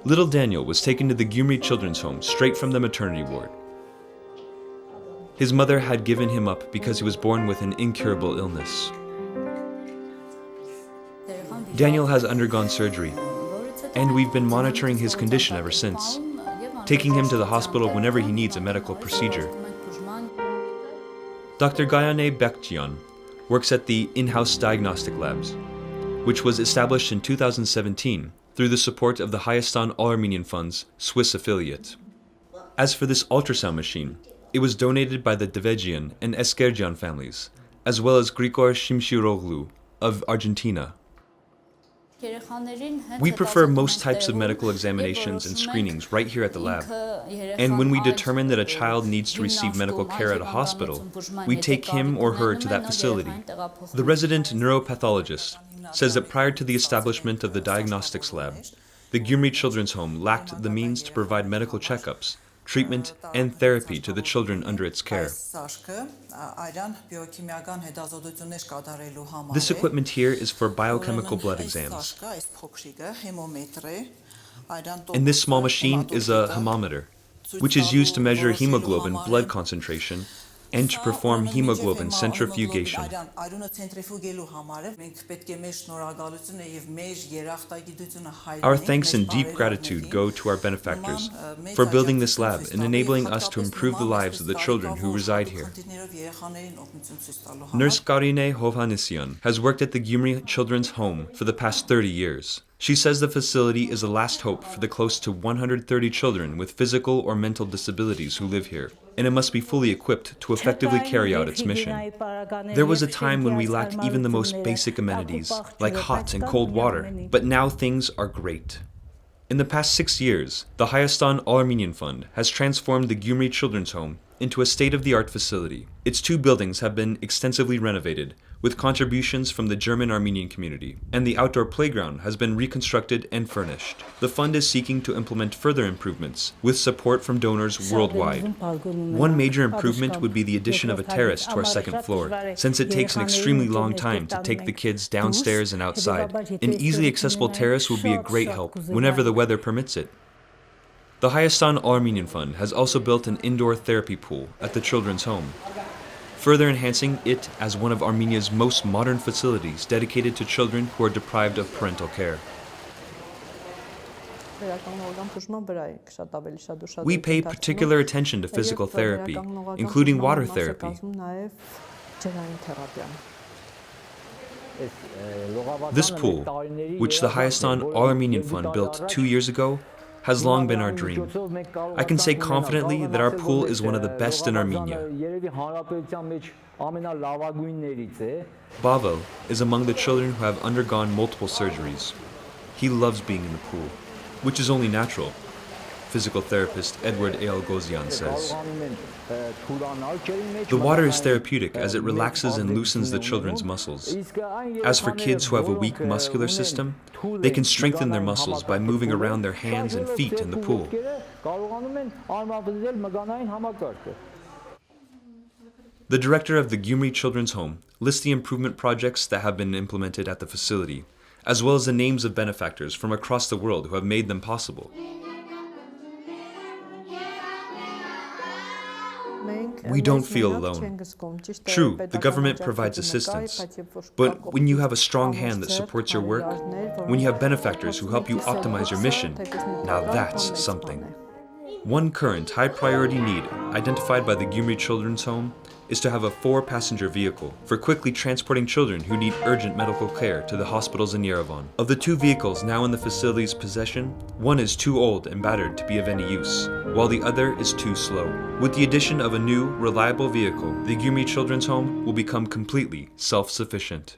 Little Daniel was taken to the Gyumri Children's Home straight from the maternity ward. His mother had given him up because he was born with an incurable illness. Daniel has undergone surgery, and we've been monitoring his condition ever since, taking him to the hospital whenever he needs a medical procedure. Dr. Gayane Bekjian works at the in-house diagnostic labs, which was established in 2017 through the support of the Hayastan Armenian Fund's Swiss affiliate. As for this ultrasound machine, it was donated by the Devejian and Eskerjian families, as well as Grigor Shimshiroglu of Argentina. We prefer most types of medical examinations and screenings right here at the lab. And when we determine that a child needs to receive medical care at a hospital, we take him or her to that facility. The resident neuropathologist says that prior to the establishment of the diagnostics lab, the Gyumri Children's Home lacked the means to provide medical checkups, treatment, and therapy to the children under its care. This equipment here is for biochemical blood exams. And this small machine is a thermometer, which is used to measure hemoglobin blood concentration and to perform hemoglobin centrifugation. Our thanks and deep gratitude go to our benefactors for building this lab and enabling us to improve the lives of the children who reside here. Nurse Karine Hovhannisyan has worked at the Gyumri Children's Home for the past 30 years. She says the facility is the last hope for the close to 130 children with physical or mental disabilities who live here, and it must be fully equipped to effectively carry out its mission. There was a time when we lacked even the most basic amenities, like hot and cold water, but now things are great. In the past 6 years, the Hayastan Armenian Fund has transformed the Gyumri Children's Home into a state-of-the-art facility. Its 2 buildings have been extensively renovated, with contributions from the German Armenian community, and the outdoor playground has been reconstructed and furnished. The fund is seeking to implement further improvements with support from donors worldwide. One major improvement would be the addition of a terrace to our 2nd floor, since it takes an extremely long time to take the kids downstairs and outside. An easily accessible terrace would be a great help whenever the weather permits it. The Hayastan Armenian Fund has also built an indoor therapy pool at the children's home, further enhancing it as one of Armenia's most modern facilities dedicated to children who are deprived of parental care. We pay particular attention to physical therapy, including water therapy. This pool, which the Hayastan Armenian Fund built 2 years ago, has long been our dream. I can say confidently that our pool is one of the best in Armenia. Bavel is among the children who have undergone multiple surgeries. He loves being in the pool, which is only natural, physical therapist Edward A. Algozian says. The water is therapeutic as it relaxes and loosens the children's muscles. As for kids who have a weak muscular system, they can strengthen their muscles by moving around their hands and feet in the pool. The director of the Gyumri Children's Home lists the improvement projects that have been implemented at the facility, as well as the names of benefactors from across the world who have made them possible. We don't feel alone. True, the government provides assistance, but when you have a strong hand that supports your work, when you have benefactors who help you optimize your mission, now that's something. One current high-priority need identified by the Gyumri Children's Home is to have a 4-passenger vehicle for quickly transporting children who need urgent medical care to the hospitals in Yerevan. Of the 2 vehicles now in the facility's possession, one is too old and battered to be of any use, while the other is too slow. With the addition of a new, reliable vehicle, the Gyumri Children's Home will become completely self-sufficient.